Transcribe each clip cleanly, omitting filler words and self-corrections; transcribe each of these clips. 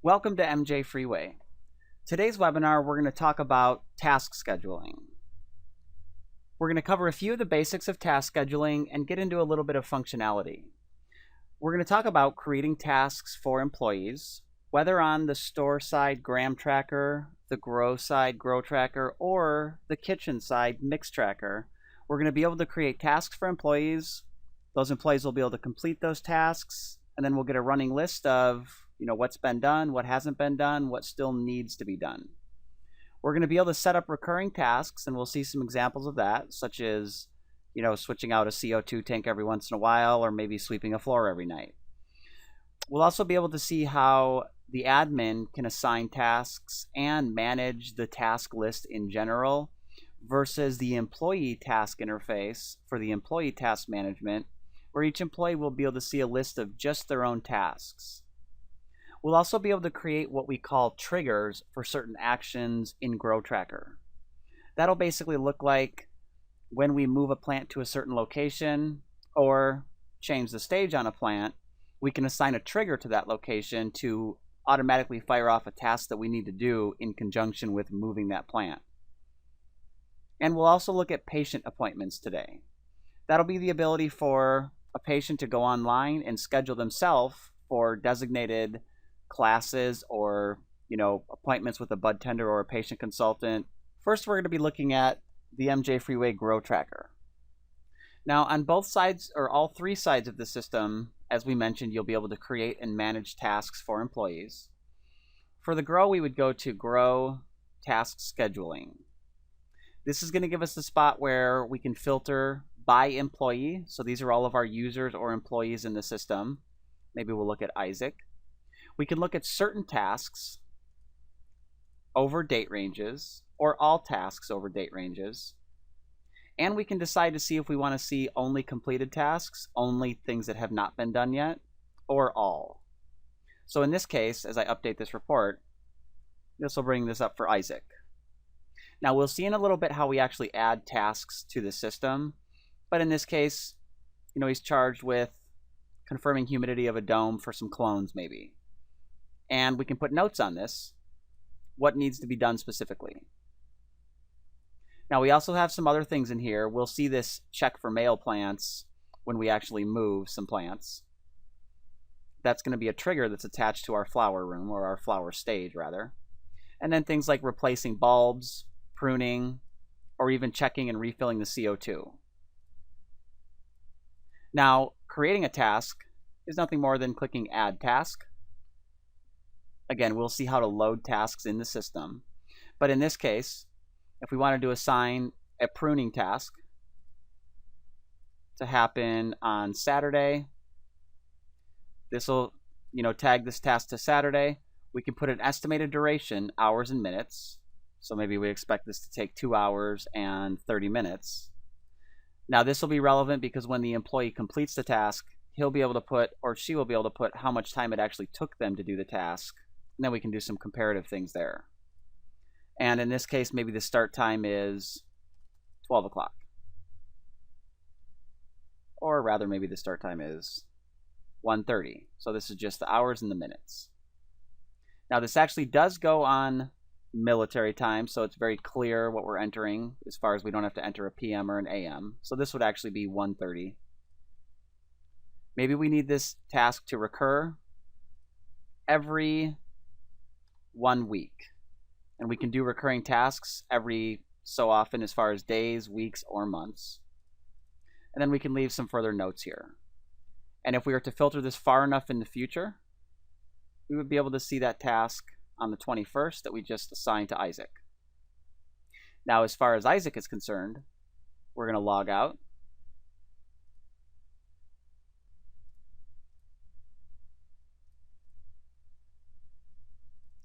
Welcome to MJ Freeway. Today's webinar, we're going to talk about task scheduling. We're going to cover a few of the basics of task scheduling and get into a little bit of functionality. We're going to talk about creating tasks for employees, whether on the store side Gram Tracker, the grow side Grow Tracker, or the kitchen side Mix Tracker. We're going to be able to create tasks for employees. Those employees will be able to complete those tasks, and then we'll get a running list of what's been done, what hasn't been done, what still needs to be done. We're going to be able to set up recurring tasks, and we'll see some examples of that, such as switching out a CO2 tank every once in a while, or maybe sweeping a floor every night. We'll also be able to see how the admin can assign tasks and manage the task list in general versus the employee task interface for the employee task management, where each employee will be able to see a list of just their own tasks. We'll also be able to create what we call triggers for certain actions in Grow Tracker. That'll basically look like when we move a plant to a certain location or change the stage on a plant, we can assign a trigger to that location to automatically fire off a task that we need to do in conjunction with moving that plant. And we'll also look at patient appointments today. That'll be the ability for a patient to go online and schedule themselves for designated classes or appointments with a bud tender or a patient consultant. First, we're going to be looking at the MJ Freeway Grow Tracker. Now, on both sides, or all three sides of the system, as we mentioned, you'll be able to create and manage tasks for employees. For the Grow, we would go to Grow Task Scheduling. This is going to give us the spot where we can filter by employee. So these are all of our users or employees in the system. Maybe we'll look at Isaac. We can look at certain tasks over date ranges, or all tasks over date ranges. And we can decide to see if we want to see only completed tasks, only things that have not been done yet, or all. So in this case, as I update this report, this will bring this up for Isaac. Now we'll see in a little bit how we actually add tasks to the system. But in this case, he's charged with confirming humidity of a dome for some clones maybe. And we can put notes on this, what needs to be done specifically. Now we also have some other things in here. We'll see this check for male plants when we actually move some plants. That's going to be a trigger that's attached to our flower room, or our flower stage rather. And then things like replacing bulbs, pruning, or even checking and refilling the CO2. Now, creating a task is nothing more than clicking Add Task. Again, we'll see how to load tasks in the system. But in this case, if we wanted to assign a pruning task to happen on Saturday, this will tag this task to Saturday. We can put an estimated duration, hours and minutes. So maybe we expect this to take 2 hours and 30 minutes. Now this will be relevant because when the employee completes the task, he'll be able to put, or she will be able to put, how much time it actually took them to do the task. And then we can do some comparative things there. And in this case, maybe the start time is 12 o'clock. Or rather, maybe the start time is 1:30. So this is just the hours and the minutes. Now this actually does go on military time, so it's very clear what we're entering as far as we don't have to enter a PM or an AM. So this would actually be 1:30. Maybe we need this task to recur every 1 week. And we can do recurring tasks every so often as far as days, weeks, or months. And then we can leave some further notes here. And if we were to filter this far enough in the future, we would be able to see that task on the 21st that we just assigned to Isaac. Now, as far as Isaac is concerned, we're going to log out.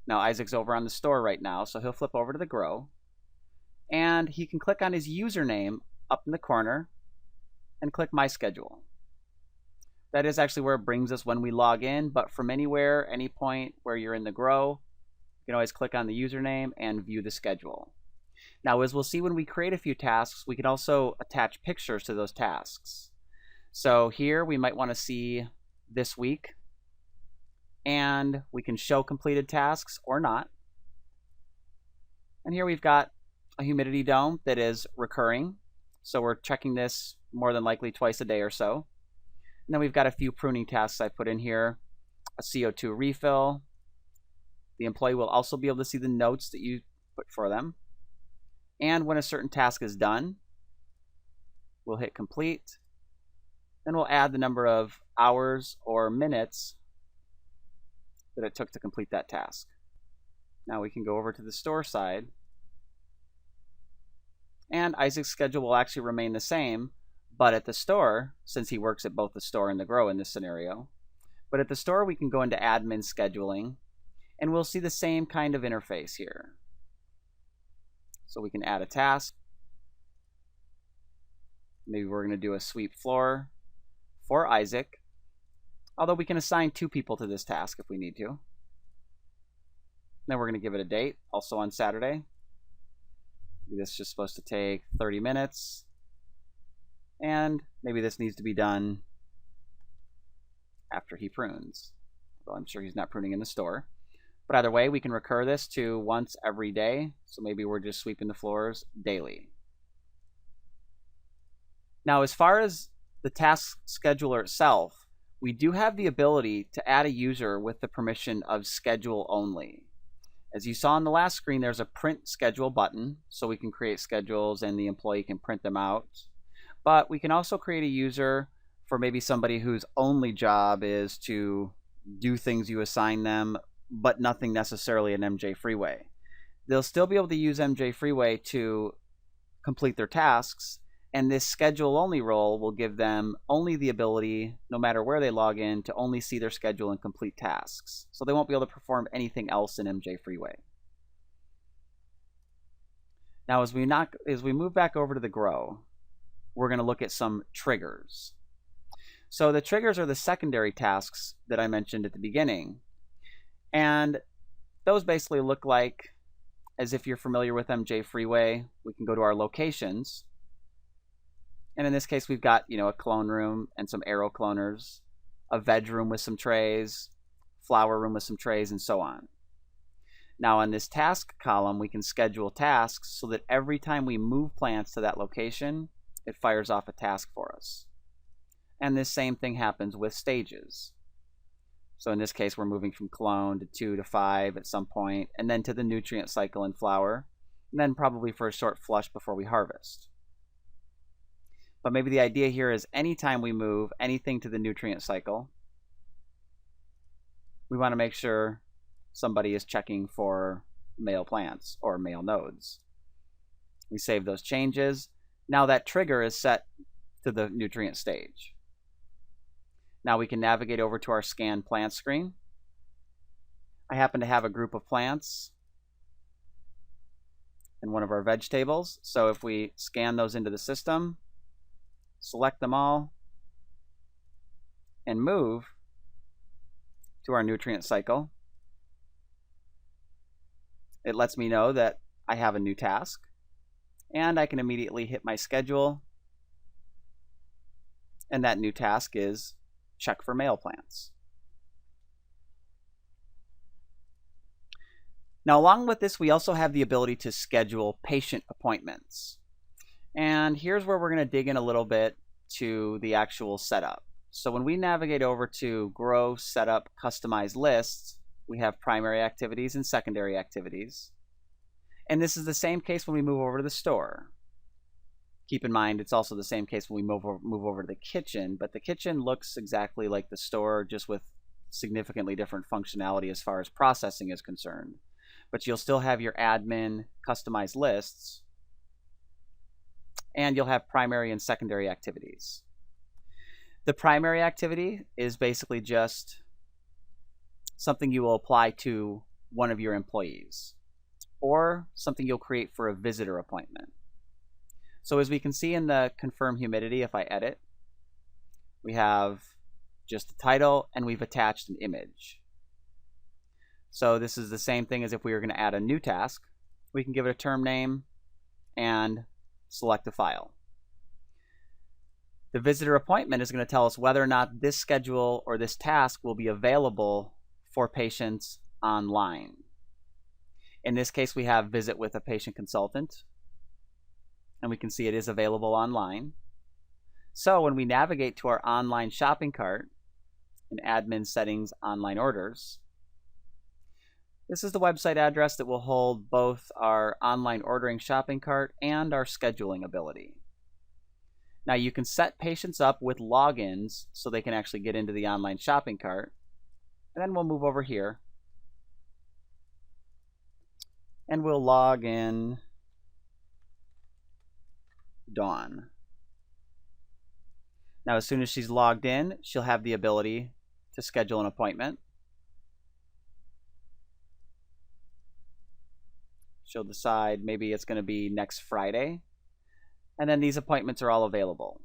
Now Isaac's over on the store right now, so he'll flip over to the Grow. And he can click on his username up in the corner and click My Schedule. That is actually where it brings us when we log in, but from anywhere, any point where you're in the Grow, you can always click on the username and view the schedule. Now, as we'll see when we create a few tasks, we can also attach pictures to those tasks. So here we might want to see this week and we can show completed tasks or not. And here we've got a humidity dome that is recurring. So we're checking this more than likely twice a day or so. And then we've got a few pruning tasks I put in here, a CO2 refill. The employee will also be able to see the notes that you put for them. And when a certain task is done, we'll hit complete. Then we'll add the number of hours or minutes that it took to complete that task. Now we can go over to the store side. And Isaac's schedule will actually remain the same, but at the store, since he works at both the store and the grow in this scenario, but at the store we can go into admin scheduling, and we'll see the same kind of interface here. So we can add a task. Maybe we're going to do a sweep floor for Isaac, although we can assign 2 people to this task if we need to. Then we're going to give it a date, also on Saturday. Maybe this is just supposed to take 30 minutes. And maybe this needs to be done after he prunes. Well, I'm sure he's not pruning in the store. But either way, we can recur this to once every day. So maybe we're just sweeping the floors daily. Now, as far as the task scheduler itself, we do have the ability to add a user with the permission of schedule only. As you saw on the last screen, there's a print schedule button, so we can create schedules and the employee can print them out. But we can also create a user for maybe somebody whose only job is to do things you assign them, but nothing necessarily in MJ Freeway. They'll still be able to use MJ Freeway to complete their tasks, and this schedule only role will give them only the ability, no matter where they log in, to only see their schedule and complete tasks. So they won't be able to perform anything else in MJ Freeway. Now as we move back over to the grow, we're going to look at some triggers. So the triggers are the secondary tasks that I mentioned at the beginning. And those basically look like, as if you're familiar with MJ Freeway, we can go to our locations. And in this case, we've got, a clone room and some arrow cloners, a veg room with some trays, flower room with some trays, and so on. Now on this task column, we can schedule tasks so that every time we move plants to that location, it fires off a task for us. And this same thing happens with stages. So in this case, we're moving from clone to 2 to 5 at some point, and then to the nutrient cycle in flower, and then probably for a short flush before we harvest. But maybe the idea here is anytime we move anything to the nutrient cycle, we want to make sure somebody is checking for male plants or male nodes. We save those changes. Now that trigger is set to the nutrient stage. Now we can navigate over to our scan plant screen. I happen to have a group of plants in one of our veg tables. So if we scan those into the system, select them all, and move to our nutrient cycle, it lets me know that I have a new task, and I can immediately hit my schedule, and that new task is check for male plants. Now, along with this, we also have the ability to schedule patient appointments. And here's where we're going to dig in a little bit to the actual setup. So when we navigate over to Grow, Setup, Customize Lists, we have primary activities and secondary activities. And this is the same case when we move over to the store. Keep in mind, it's also the same case when we move over to the kitchen, but the kitchen looks exactly like the store, just with significantly different functionality as far as processing is concerned. But you'll still have your admin customized lists, and you'll have primary and secondary activities. The primary activity is basically just something you will apply to one of your employees, or something you'll create for a visitor appointment. So as we can see in the confirm humidity, if I edit, we have just the title and we've attached an image. So this is the same thing as if we were going to add a new task. We can give it a term name and select a file. The visitor appointment is going to tell us whether or not this schedule or this task will be available for patients online. In this case, we have visit with a patient consultant, and we can see it is available online. So when we navigate to our online shopping cart in admin settings, online orders, this is the website address that will hold both our online ordering shopping cart and our scheduling ability. Now you can set patients up with logins so they can actually get into the online shopping cart. And then we'll move over here and we'll log in Dawn. Now as soon as she's logged in, she'll have the ability to schedule an appointment. She'll decide maybe it's going to be next Friday. And then these appointments are all available.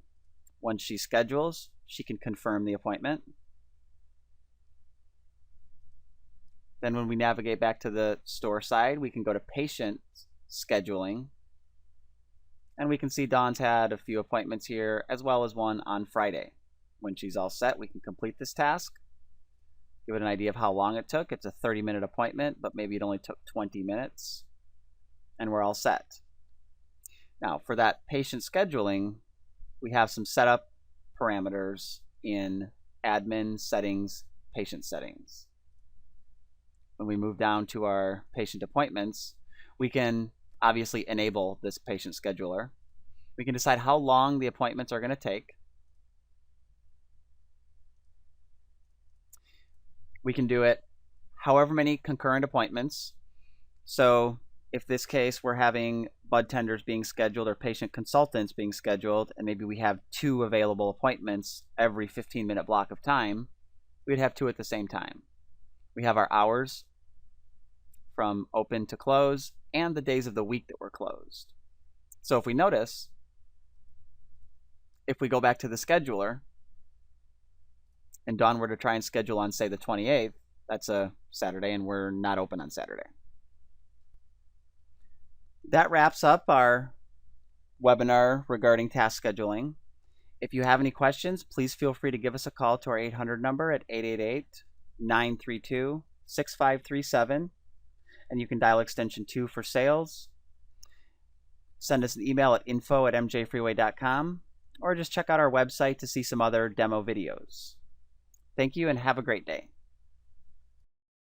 Once she schedules, she can confirm the appointment. Then when we navigate back to the store side, we can go to patient scheduling. And we can see Dawn's had a few appointments here, as well as one on Friday. When she's all set, we can complete this task. Give it an idea of how long it took. It's a 30-minute appointment, but maybe it only took 20 minutes. And we're all set. Now, for that patient scheduling, we have some setup parameters in admin settings, patient settings. When we move down to our patient appointments, we can obviously enable this patient scheduler. We can decide how long the appointments are going to take. We can do it however many concurrent appointments. So if this case we're having bud tenders being scheduled or patient consultants being scheduled, and maybe we have 2 available appointments every 15-minute block of time, we'd have 2 at the same time. We have our hours from open to close and the days of the week that we're closed. So if we notice, if we go back to the scheduler and Dawn were to try and schedule on, say, the 28th, that's a Saturday, and we're not open on Saturday. That wraps up our webinar regarding task scheduling. If you have any questions, please feel free to give us a call to our 800 number at 888-932-6537. And you can dial extension 2 for sales. Send us an email at info@mjfreeway.com, or just check out our website to see some other demo videos. Thank you and have a great day.